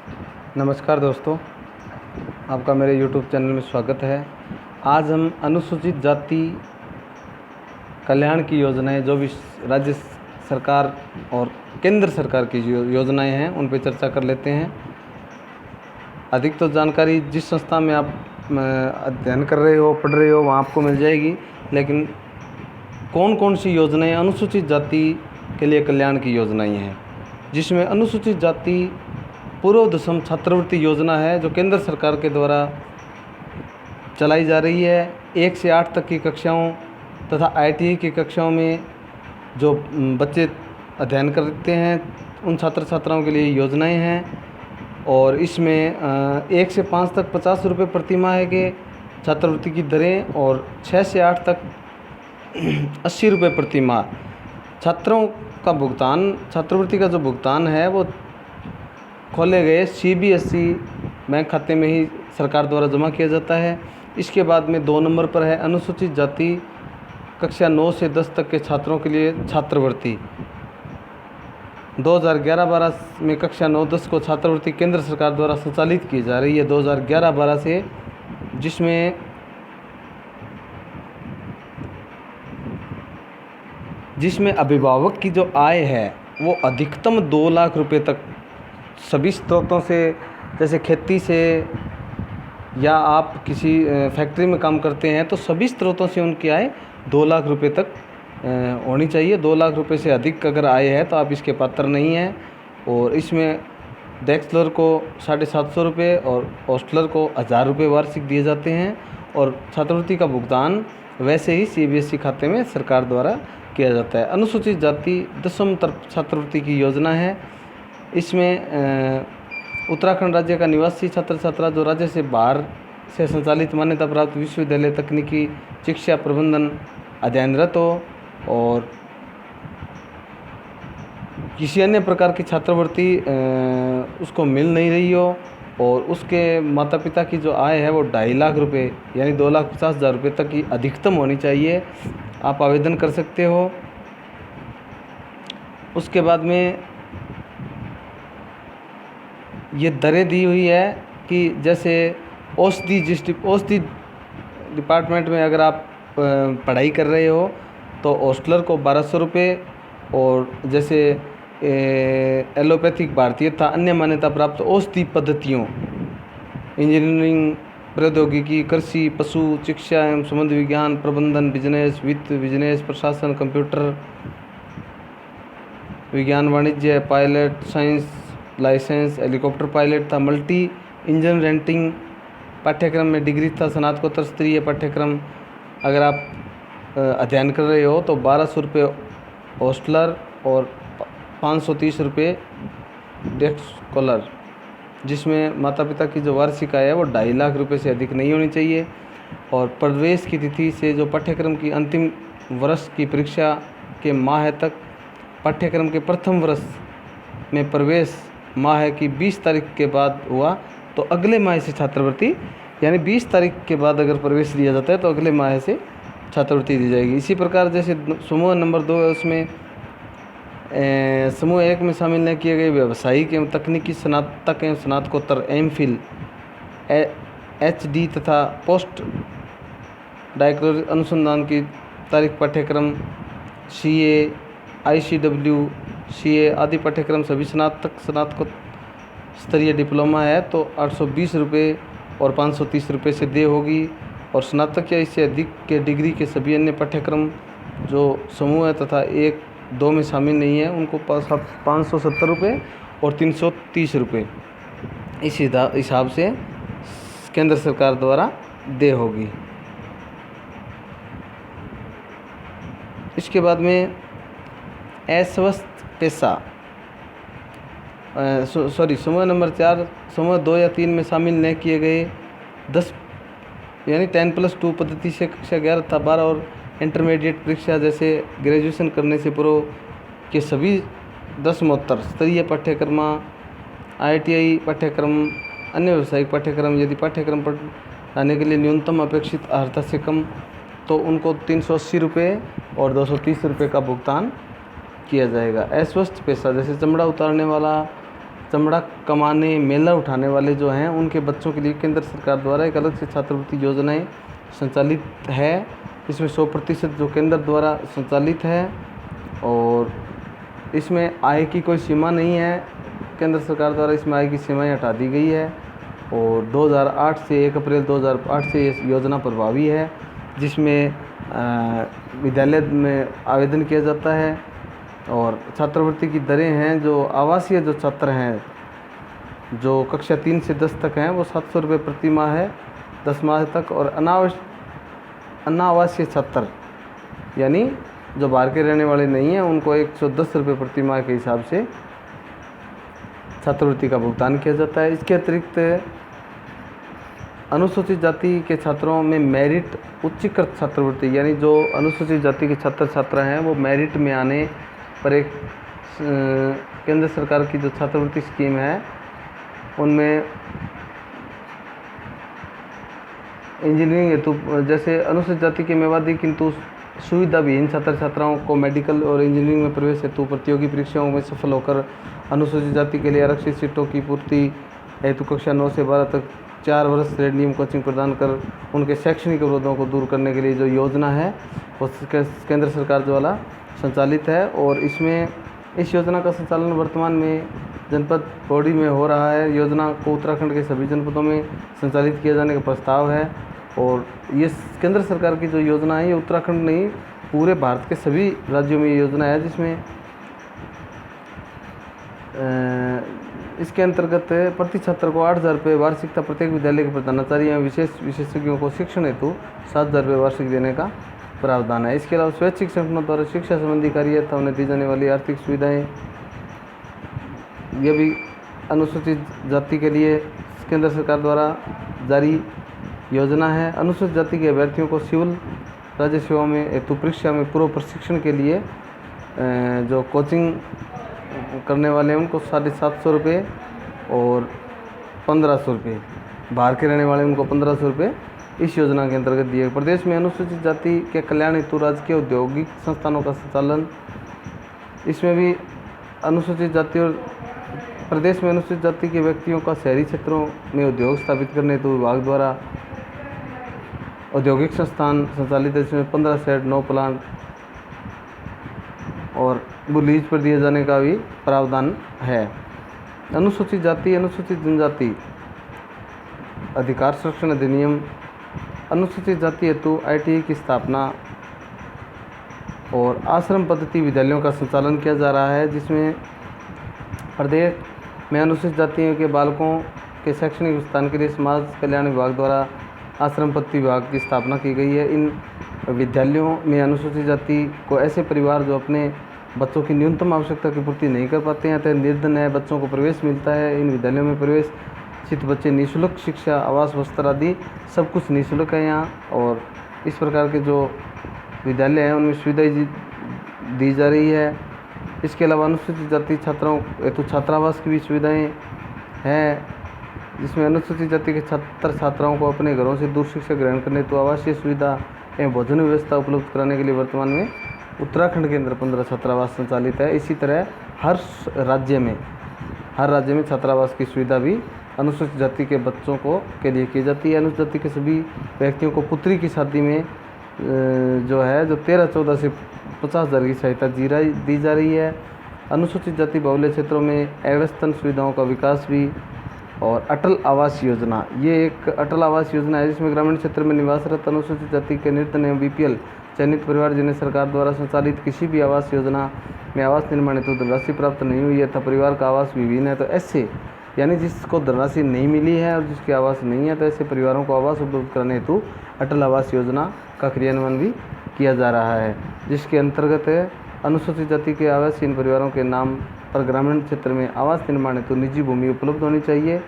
नमस्कार दोस्तों, आपका मेरे YouTube चैनल में स्वागत है। आज हम अनुसूचित जाति कल्याण की योजनाएं जो भी राज्य सरकार और केंद्र सरकार की जो योजनाएं हैं उन पर चर्चा कर लेते हैं। अधिक तो जानकारी जिस संस्था में आप अध्ययन कर रहे हो, पढ़ रहे हो, वहाँ आपको मिल जाएगी, लेकिन कौन कौन सी योजनाएं अनुसूचित जाति के लिए कल्याण की योजनाएं हैं, जिसमें अनुसूचित जाति पूर्व दशम छात्रवृत्ति योजना है जो केंद्र सरकार के द्वारा चलाई जा रही है। 1 से 8 तक की कक्षाओं तथा ITI की कक्षाओं में जो बच्चे अध्ययन करते हैं उन छात्र छात्राओं के लिए योजनाएं हैं। और इसमें 1 से 5 तक 50 रुपये प्रति माह के छात्रवृत्ति की दरें और 6 से 8 तक 80 रुपये प्रति माह छात्रों का भुगतान, छात्रवृत्ति का जो भुगतान है वो खोले गए CBSE बैंक खाते में ही सरकार द्वारा जमा किया जाता है। इसके बाद में 2 नंबर पर है अनुसूचित जाति कक्षा 9 से 10 तक के छात्रों के लिए छात्रवृत्ति। 2011-12 में कक्षा 9-10 को छात्रवृत्ति केंद्र सरकार द्वारा संचालित की जा रही है 2011-12 से, जिसमें अभिभावक की जो आय है वो अधिकतम 2 लाख रुपए तक सभी स्रोतों से, जैसे खेती से या आप किसी फैक्ट्री में काम करते हैं तो सभी स्रोतों से उनकी आय 2 लाख रुपए तक होनी चाहिए। 2 लाख रुपए से अधिक अगर आय है तो आप इसके पात्र नहीं हैं। और इसमें बैचलर को 750 रुपये और हॉस्टलर को 1000 रुपये वार्षिक दिए जाते हैं। और छात्रवृत्ति का भुगतान वैसे ही CBSE खाते में सरकार द्वारा किया जाता है। अनुसूचित जाति दशम छात्रवृत्ति की योजना है। इसमें उत्तराखंड राज्य का निवासी छात्र छात्रा जो राज्य से बाहर से संचालित मान्यता प्राप्त विश्वविद्यालय तकनीकी शिक्षा प्रबंधन अध्ययनरत हो और किसी अन्य प्रकार की छात्रवृत्ति उसको मिल नहीं रही हो और उसके माता पिता की जो आय है वो 2.5 लाख रुपये यानी 2,50,000 रुपये तक की अधिकतम होनी चाहिए, आप आवेदन कर सकते हो। उसके बाद में ये दरें दी हुई है कि जैसे औषधि डिपार्टमेंट में अगर आप पढ़ाई कर रहे हो तो हॉस्टलर को 1200 रुपये और जैसे एलोपैथिक भारतीय तथा अन्य मान्यता प्राप्त औषधि पद्धतियों, इंजीनियरिंग, प्रौद्योगिकी, कृषि, पशु चिकित्सा एवं संबंध विज्ञान, प्रबंधन, बिजनेस, वित्त, बिजनेस प्रशासन, कंप्यूटर विज्ञान, वाणिज्य, pilot science licence, helicopter pilot था, मल्टी इंजन रेंटिंग पाठ्यक्रम में डिग्री था, स्नातकोत्तर स्तरीय पाठ्यक्रम अगर आप अध्ययन कर रहे हो तो 1200 रुपये हॉस्टलर और 530 रुपये डेस्क स्कॉलर, जिसमें माता पिता की जो वार्षिक आय है वो 2.5 लाख रुपये से अधिक नहीं होनी चाहिए। और प्रवेश की तिथि से जो पाठ्यक्रम की अंतिम वर्ष की परीक्षा के माह तक पाठ्यक्रम के प्रथम वर्ष में प्रवेश माह की 20 तारीख के बाद हुआ तो अगले माह से छात्रवृत्ति, यानी 20 तारीख के बाद अगर प्रवेश लिया जाता है तो अगले माह से छात्रवृत्ति दी जाएगी। इसी प्रकार जैसे समूह नंबर 2 है उसमें समूह 1 में शामिल न किए गए व्यावसायिक एवं तकनीकी स्नातक एवं स्नातकोत्तर MPhil HD तथा पोस्ट डॉक्टरेट अनुसंधान की तारीख पाठ्यक्रम CA ICW CA आदि पाठ्यक्रम सभी स्नातकोत्तर स्तरीय डिप्लोमा है तो 820 रुपये और 530 रुपये से देय होगी। और स्नातक या इससे अधिक के डिग्री के सभी अन्य पाठ्यक्रम जो समूह है तथा 1-2 में शामिल नहीं है उनको 570 रुपये और 330 रुपये इस हिसाब से केंद्र सरकार द्वारा देय होगी। इसके बाद में अस्वस्थ पेशा समूह नंबर 4 समूह 2 या 3 में शामिल न किए गए 10 यानी 10+2 पद्धति से कक्षा 11 तथा 12 और इंटरमीडिएट परीक्षा जैसे ग्रेजुएशन करने से पूर्व के सभी 10 स्तरीय पाठ्यक्रम, ITI पाठ्यक्रम, अन्य व्यावसायिक पाठ्यक्रम यदि पाठ्यक्रम पढ़ाने के लिए न्यूनतम अपेक्षित अर्हता से कम तो उनको 380 रुपये और 230 रुपये का भुगतान किया जाएगा। अस्वस्थ पेशा जैसे चमड़ा उतारने वाला, चमड़ा कमाने, मेला उठाने वाले जो हैं उनके बच्चों के लिए केंद्र सरकार द्वारा एक अलग से छात्रवृत्ति योजनाएं संचालित है। इसमें 100% जो केंद्र द्वारा संचालित है और इसमें आय की कोई सीमा नहीं है। केंद्र सरकार द्वारा इसमें आय की सीमाएं हटा दी गई है और 2008 से 1 अप्रैल 2008 से ये योजना प्रभावी है, जिसमें विद्यालय में आवेदन किया जाता है। और छात्रवृत्ति की दरें हैं, जो आवासीय जो छात्र हैं जो कक्षा 3 से 10 तक हैं वो 700 रुपये प्रति माह है 10 माह तक, और अनावासीय छात्र यानी जो बाहर के रहने वाले नहीं हैं उनको 110 रुपये प्रति माह के हिसाब से छात्रवृत्ति का भुगतान किया जाता है। इसके अतिरिक्त अनुसूचित जाति के छात्रों में मेरिट उच्चीकृत छात्रवृत्ति, यानी जो अनुसूचित जाति के छात्र छात्रा हैं वो मेरिट में आने पर एक केंद्र सरकार की जो छात्रवृत्ति स्कीम है उनमें इंजीनियरिंग हेतु, जैसे अनुसूचित जाति के मेवाड़ी किंतु सुविधा विहीन छात्र छात्राओं को मेडिकल और इंजीनियरिंग में प्रवेश हेतु प्रतियोगी परीक्षाओं में सफल होकर अनुसूचित जाति के लिए आरक्षित सीटों की पूर्ति हेतु कक्षा 9 से 12 तक 4 वर्ष रेड नियम कोचिंग प्रदान कर उनके शैक्षणिक अवरोधों को दूर करने के लिए जो योजना है वो केंद्र सरकार द्वारा संचालित है। और इसमें इस योजना का संचालन वर्तमान में जनपद पौड़ी में हो रहा है। योजना को उत्तराखंड के सभी जनपदों में संचालित किया जाने का प्रस्ताव है और ये केंद्र सरकार की जो योजना है ये उत्तराखंड नहीं पूरे भारत के सभी राज्यों में ये योजना है, जिसमें इसके अंतर्गत प्रति छात्र को 8,000 रुपये वार्षिकता प्रत्येक विद्यालय के प्रधानाचार्य एवं विशेषज्ञों को शिक्षण हेतु 7,000 रुपये वार्षिक देने का प्रावधान है। इसके अलावा स्वैच्छिक संगठनों द्वारा शिक्षा संबंधी कार्य तथा उन्हें दी जाने वाली आर्थिक सुविधाएं, ये भी अनुसूचित जाति के लिए केंद्र सरकार द्वारा जारी योजना है। अनुसूचित जाति के अभ्यर्थियों को सिविल राज्य सेवा में हेतु परीक्षा में पूर्व प्रशिक्षण के लिए जो कोचिंग करने वाले हैं उनको 750 रुपये और 1500 रुपये, बाहर के रहने वाले उनको 1500 रुपये इस योजना के अंतर्गत दिए। प्रदेश में अनुसूचित जाति के कल्याण हेतु राजकीय औद्योगिक संस्थानों का संचालन, इसमें भी अनुसूचित जाति और प्रदेश में अनुसूचित जाति के व्यक्तियों का शहरी क्षेत्रों में उद्योग स्थापित करने हेतु विभाग द्वारा औद्योगिक संस्थान संचालित है। इसमें 15 शेड 9 प्लांट और वो लीज पर दिए जाने का भी प्रावधान है। अनुसूचित जाति अनुसूचित जनजाति अधिकार संरक्षण अधिनियम, अनुसूचित जाति हेतु ITI की स्थापना और आश्रम पद्धति विद्यालयों का संचालन किया जा रहा है, जिसमें प्रदेश में अनुसूचित जातियों के बालकों के शैक्षणिक विस्तार के लिए समाज कल्याण विभाग द्वारा आश्रम पद्धति विभाग की स्थापना की गई है। इन विद्यालयों में अनुसूचित जाति को ऐसे परिवार जो अपने बच्चों की न्यूनतम आवश्यकता की पूर्ति नहीं कर पाते हैं, अतः निर्धन है, बच्चों को प्रवेश मिलता है। इन विद्यालयों में प्रवेश चित बच्चे निःशुल्क शिक्षा, आवास, वस्त्र आदि सब कुछ निःशुल्क है यहाँ। और इस प्रकार के जो विद्यालय हैं उनमें सुविधाएं दी जा रही है। इसके अलावा अनुसूचित जाति छात्राओं हेतु छात्रावास की भी सुविधाएं हैं, जिसमें अनुसूचित जाति के छात्र छात्राओं को अपने घरों से दूर शिक्षा ग्रहण करने हेतु आवासीय सुविधा एवं भोजन व्यवस्था उपलब्ध कराने के लिए वर्तमान में उत्तराखंड के अंदर 15 छात्रावास संचालित है। इसी तरह हर राज्य में छात्रावास की सुविधा भी अनुसूचित जाति के बच्चों को के लिए की जाती है। अनुसूचित जाति के सभी व्यक्तियों को पुत्री की शादी में जो 13-14 से 50,000 की सहायता दी जा रही है। अनुसूचित जाति बहुल्य क्षेत्रों में अद्यतन सुविधाओं का विकास भी। और अटल आवास योजना, ये एक अटल आवास योजना है जिसमें ग्रामीण क्षेत्र में निवासरत अनुसूचित जाति के निर्धन एवं BPL चयनित परिवार जिन्हें सरकार द्वारा संचालित किसी भी आवास योजना में आवास निर्माण हेतु धनराशि प्राप्त नहीं हुई है तथा परिवार का आवास विहीन है, तो ऐसे यानी जिसको धनराशि नहीं मिली है और जिसके आवास नहीं है, तो ऐसे परिवारों को आवास उपलब्ध कराने हेतु अटल आवास योजना का क्रियान्वयन भी किया जा रहा है, जिसके अंतर्गत अनुसूचित जाति के आवासहीन परिवारों के नाम पर ग्रामीण क्षेत्र में आवास निर्माण हेतु निजी भूमि उपलब्ध होनी चाहिए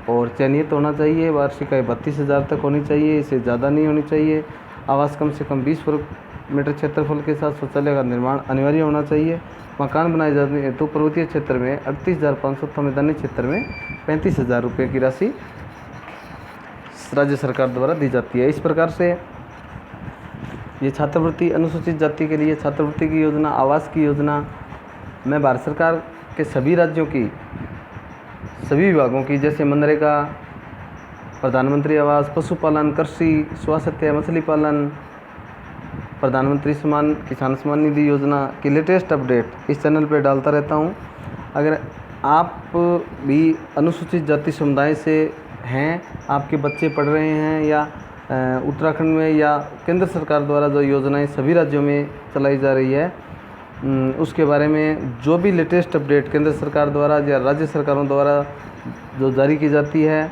और चयनित होना चाहिए। वार्षिक आय 32,000 तक होनी चाहिए, इससे ज़्यादा नहीं होनी चाहिए। आवास कम से कम 20 वर्ग मीटर क्षेत्रफल के साथ शौचालय का निर्माण अनिवार्य होना चाहिए। मकान बनाए जाने हेतु पर्वतीय क्षेत्र में 38,500 तथा मैदानी क्षेत्र में 35,000 रुपये की राशि राज्य सरकार द्वारा दी जाती है। इस प्रकार से ये छात्रवृत्ति अनुसूचित जाति के लिए छात्रवृत्ति की योजना, आवास की योजना मैं भारत सरकार के सभी राज्यों की सभी विभागों की, जैसे मनरेगा, प्रधानमंत्री आवास, पशुपालन, कृषि, स्वास्थ्य, मछली पालन, प्रधानमंत्री किसान सम्मान निधि योजना की लेटेस्ट अपडेट इस चैनल पर डालता रहता हूं। अगर आप भी अनुसूचित जाति समुदाय से हैं, आपके बच्चे पढ़ रहे हैं या उत्तराखंड में या केंद्र सरकार द्वारा जो योजनाएं सभी राज्यों में चलाई जा रही है, उसके बारे में जो भी लेटेस्ट अपडेट केंद्र सरकार द्वारा या राज्य सरकारों द्वारा जो जारी की जाती है,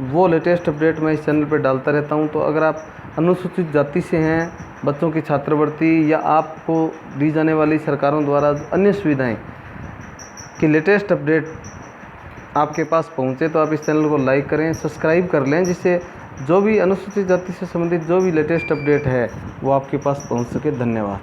वो लेटेस्ट अपडेट मैं इस चैनल पर डालता रहता हूं। तो अगर आप अनुसूचित जाति से हैं, बच्चों की छात्रवृत्ति या आपको दी जाने वाली सरकारों द्वारा अन्य सुविधाएं की लेटेस्ट अपडेट आपके पास पहुंचे, तो आप इस चैनल को लाइक करें, सब्सक्राइब कर लें, जिससे जो भी अनुसूचित जाति से संबंधित जो भी लेटेस्ट अपडेट है वो आपके पास पहुंच सके। धन्यवाद।